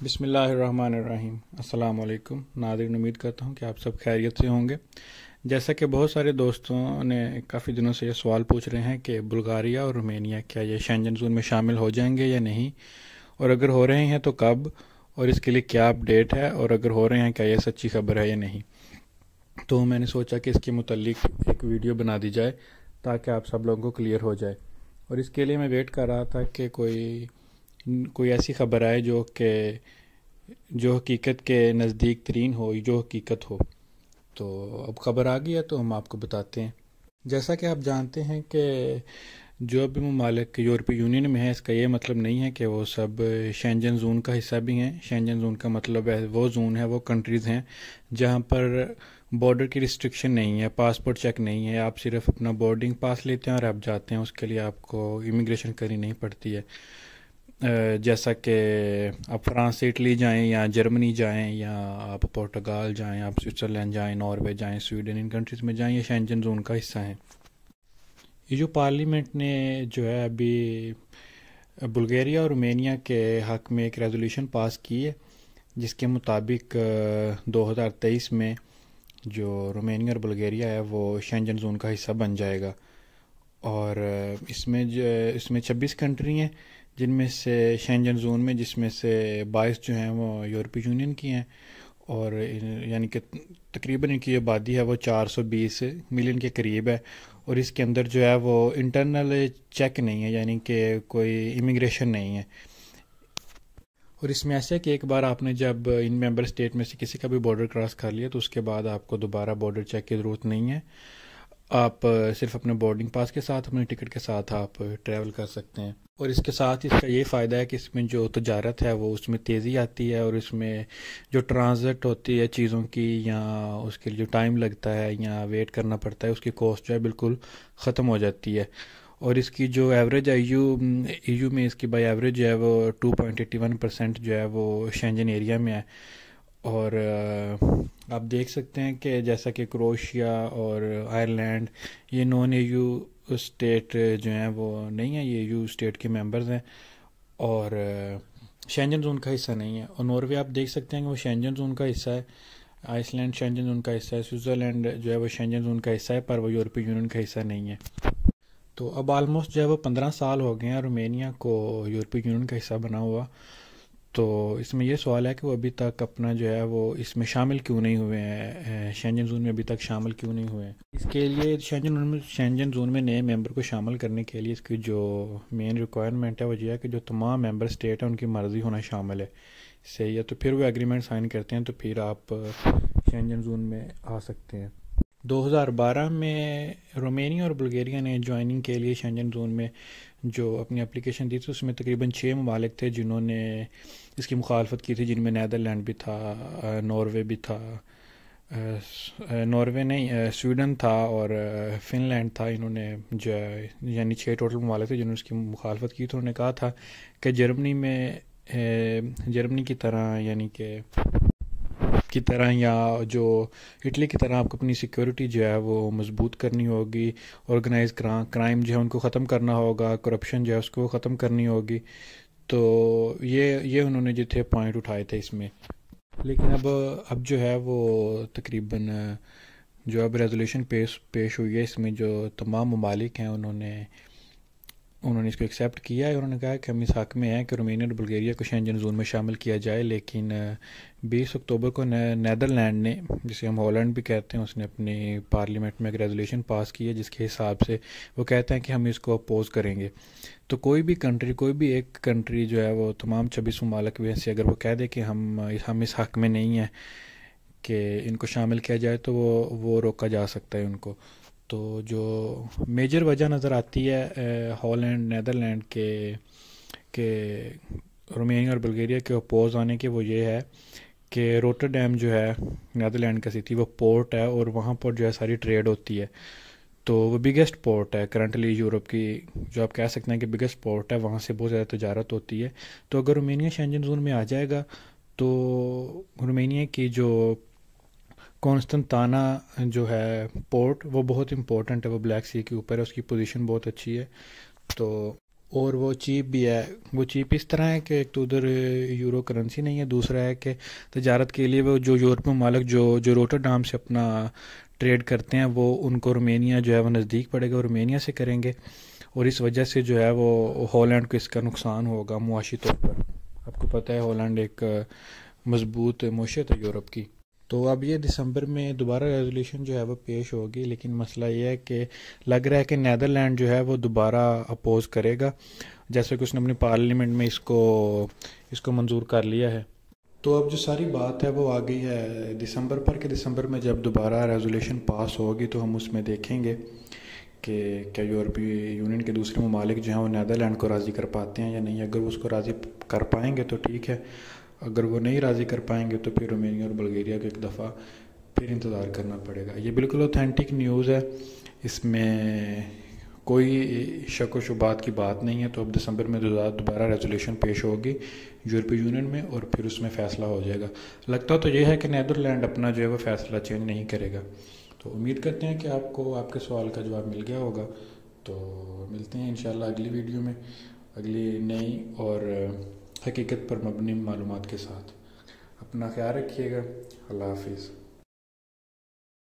بسم اللہ الرحمن الرحیم۔ السلام علیکم ناظرین، امید کرتا ہوں کہ آپ سب خیریت سے ہوں گے۔ جیسا کہ بہت سارے دوستوں نے کافی دنوں سے یہ سوال پوچھ رہے ہیں کہ بلغاریہ اور رومینیا کیا یہ شینجن زون میں شامل ہو جائیں گے یا نہیں، اور اگر ہو رہے ہیں تو کب، اور اس کے لیے کیا اپڈیٹ ہے، اور اگر ہو رہے ہیں کیا یہ سچی خبر ہے یا نہیں۔ تو میں نے سوچا کہ اس کے متعلق ایک ویڈیو بنا دی جائے تاکہ آپ سب لوگوں کو کلیئر ہو جائے، اور اس کے لیے میں ویٹ کر رہا تھا کہ کوئی ایسی خبر آئے جو حقیقت کے نزدیک ترین ہو، جو حقیقت ہو۔ تو اب خبر آ گئی ہے تو ہم آپ کو بتاتے ہیں۔ جیسا کہ آپ جانتے ہیں کہ جو بھی ممالک یورپی یونین میں ہیں، اس کا یہ مطلب نہیں ہے کہ وہ سب شینجن زون کا حصہ بھی ہیں۔ شینجن زون کا مطلب ہے وہ زون ہے، وہ کنٹریز ہیں جہاں پر بارڈر کی ریسٹرکشن نہیں ہے، پاسپورٹ چیک نہیں ہے، آپ صرف اپنا بورڈنگ پاس لیتے ہیں اور آپ جاتے ہیں، اس کے لیے آپ کو امیگریشن کرنی نہیں پڑتی ہے۔ جیسا کہ آپ فرانس سے اٹلی جائیں یا جرمنی جائیں یا آپ پورتگال جائیں، آپ سوئٹزرلینڈ جائیں، ناروے جائیں، سویڈن، ان کنٹریز میں جائیں، یہ شینجن زون کا حصہ ہیں۔ یہ جو پارلیمنٹ نے جو ہے ابھی بلغاریہ اور رومینیا کے حق میں ایک ریزولوشن پاس کی ہے، جس کے مطابق 2023 میں جو رومینیا اور بلغاریہ ہے وہ شینجن زون کا حصہ بن جائے گا، اور اس میں 26 کنٹری ہیں جن میں سے شینجن زون میں، جس میں سے 22 جو ہیں وہ یورپی یونین کی ہیں، اور یعنی کہ تقریباً ان کی آبادی ہے وہ 420 ملین کے قریب ہے، اور اس کے اندر جو ہے وہ انٹرنل چیک نہیں ہے، یعنی کہ کوئی امیگریشن نہیں ہے۔ اور اس میں ایسا ہے کہ ایک بار آپ نے جب ان ممبر اسٹیٹ میں سے کسی کا بھی بارڈر کراس کر لیا تو اس کے بعد آپ کو دوبارہ بارڈر چیک کی ضرورت نہیں ہے، آپ صرف اپنے بورڈنگ پاس کے ساتھ، اپنے ٹکٹ کے ساتھ آپ ٹریول کر سکتے ہیں۔ اور اس کے ساتھ اس کا یہ فائدہ ہے کہ اس میں جو تجارت ہے وہ اس میں تیزی آتی ہے، اور اس میں جو ٹرانزٹ ہوتی ہے چیزوں کی، یا اس کے لیے جو ٹائم لگتا ہے یا ویٹ کرنا پڑتا ہے، اس کی کاسٹ جو ہے بالکل ختم ہو جاتی ہے۔ اور اس کی جو ایوریج ہے ای یو میں اس کی بائی ایوریج جو ہے وہ 2.81% جو ہے وہ شینجن ایریا میں ہے۔ اور آپ دیکھ سکتے ہیں کہ جیسا کہ کروشیا اور آئرلینڈ، یہ نان اے یو اسٹیٹ جو ہیں وہ نہیں ہیں، یہ یو اسٹیٹ کے ممبرز ہیں اور شینجن زون کا حصہ نہیں ہے۔ اور ناروے آپ دیکھ سکتے ہیں کہ وہ شینجن زون کا حصہ ہے، آئس لینڈ شینجن زون کا حصہ ہے، سوئٹزرلینڈ جو ہے وہ شینجن زون کا حصہ ہے، پر وہ یورپی یونین کا حصہ نہیں ہے۔ تو اب آلموسٹ جو ہے وہ 15 سال ہو گئے ہیں رومینیا کو یورپی یونین کا حصہ بنا ہوا۔ تو اس میں یہ سوال ہے کہ وہ ابھی تک اپنا جو ہے وہ اس میں شامل کیوں نہیں ہوئے ہیں، شینجن زون میں ابھی تک شامل کیوں نہیں ہوئے ہیں۔ اس کے لیے شینجن زون میں نئے ممبر کو شامل کرنے کے لیے اس کی جو مین ریکوائرمنٹ ہے وہ یہ ہے کہ جو تمام ممبر اسٹیٹ ہیں ان کی مرضی ہونا شامل ہے، صحیح ہے، تو پھر وہ ایگریمنٹ سائن کرتے ہیں تو پھر آپ شینجن زون میں آ سکتے ہیں۔ 2012 میں رومینیا اور بلغاریہ نے جوائننگ کے لیے شینجن زون میں جو اپنی اپلیکیشن دی تھی، اس میں تقریباً 6 ممالک تھے جنہوں نے اس کی مخالفت کی تھی، جن میں نیدرلینڈ بھی تھا، ناروے بھی تھا، ناروے نہیں سویڈن تھا، اور فن لینڈ تھا۔ انہوں نے جو یعنی 6 ٹوٹل ممالک تھے جنہوں نے اس کی مخالفت کی، تو انہوں نے کہا تھا کہ جرمنی کی طرح، یعنی کہ کی طرح یا جو اٹلی کی طرح آپ کو اپنی سیکیورٹی جو ہے وہ مضبوط کرنی ہوگی، آرگنائز کرائم جو ہے ان کو ختم کرنا ہوگا، کرپشن جو ہے اس کو ختم کرنی ہوگی۔ تو یہ انہوں نے جو تھے پوائنٹ اٹھائے تھے اس میں، لیکن اب جو ہے وہ تقریباً جو اب ریزولوشن پیش ہوئی ہے، اس میں جو تمام ممالک ہیں انہوں نے اس کو ایکسیپٹ کیا ہے۔ انہوں نے کہا کہ ہم اس حق میں ہیں کہ رومینیا اور بلغاریہ کو شینجن زون میں شامل کیا جائے، لیکن 20 اکتوبر کو نیدرلینڈ نے، جسے ہم ہالینڈ بھی کہتے ہیں، اس نے اپنی پارلیمنٹ میں ایک ریزولوشن پاس کی ہے جس کے حساب سے وہ کہتے ہیں کہ ہم اس کو اپوز کریں گے۔ تو کوئی بھی ایک کنٹری جو ہے وہ تمام 26 ممالک میں سے اگر وہ کہہ دے کہ ہم اس حق میں نہیں ہیں کہ ان کو شامل کیا جائے، تو وہ روکا جا سکتا ہے ان کو۔ تو جو میجر وجہ نظر آتی ہے ہالینڈ، نیدرلینڈ کے رومینیا اور بلغاریہ کے اپوز آنے کے، وہ یہ ہے کہ روٹرڈیم جو ہے نیدرلینڈ کا سٹی، وہ پورٹ ہے اور وہاں پر جو ہے ساری ٹریڈ ہوتی ہے، تو وہ بگیسٹ پورٹ ہے کرنٹلی یورپ کی، جو آپ کہہ سکتے ہیں کہ بگیسٹ پورٹ ہے، وہاں سے بہت زیادہ تجارت ہوتی ہے۔ تو اگر رومینیا شینجن زون میں آ جائے گا تو رومینیا کی جو کانسٹنٹانا جو ہے پورٹ، وہ بہت امپورٹنٹ ہے، وہ بلیک سی کے اوپر ہے، اس کی پوزیشن بہت اچھی ہے۔ تو اور وہ چیپ بھی ہے. وہ چیپ اس طرح ہے کہ ایک تو ادھر یورو کرنسی نہیں ہے، دوسرا ہے کہ تجارت کے لیے وہ جو یورپی ممالک جو روٹرڈام سے اپنا ٹریڈ کرتے ہیں، وہ ان کو رومینیا جو ہے وہ نزدیک پڑے گا، وہ رومینیا سے کریں گے، اور اس وجہ سے جو ہے وہ ہالینڈ کو اس کا نقصان ہوگا معاشی طور پر. آپ کو پتہ ہے ہالینڈ ایک مضبوط معیشت ہے یورپ کی. تو اب یہ دسمبر میں دوبارہ ریزولیوشن جو ہے وہ پیش ہوگی، لیکن مسئلہ یہ ہے کہ لگ رہا ہے کہ نیدرلینڈ جو ہے وہ دوبارہ اپوز کرے گا، جیسے کہ اس نے اپنی پارلیمنٹ میں اس کو منظور کر لیا ہے. تو اب جو ساری بات ہے وہ آ گئی ہے دسمبر پر، کہ دسمبر میں جب دوبارہ ریزولیوشن پاس ہوگی تو ہم اس میں دیکھیں گے کہ کیا یورپی یونین کے دوسرے ممالک جو ہیں وہ نیدرلینڈ کو راضی کر پاتے ہیں یا نہیں. اگر وہ اس کو راضی کر پائیں گے تو ٹھیک ہے، اگر وہ نہیں راضی کر پائیں گے تو پھر رومینیا اور بلغیریا کو ایک دفعہ پھر انتظار کرنا پڑے گا. یہ بالکل اوتھینٹک نیوز ہے، اس میں کوئی شک و شبہات کی بات نہیں ہے. تو اب دسمبر میں دوبارہ ریزولیوشن پیش ہوگی یورپی یونین میں، اور پھر اس میں فیصلہ ہو جائے گا. لگتا تو یہ ہے کہ نیدرلینڈ اپنا جو ہے وہ فیصلہ چینج نہیں کرے گا. تو امید کرتے ہیں کہ آپ کو آپ کے سوال کا جواب مل گیا ہوگا. تو ملتے ہیں انشاءاللہ اگلی ویڈیو میں اگلی نئی اور حقیقت پر مبنی معلومات کے ساتھ. اپنا خیال رکھیے گا. اللہ حافظ.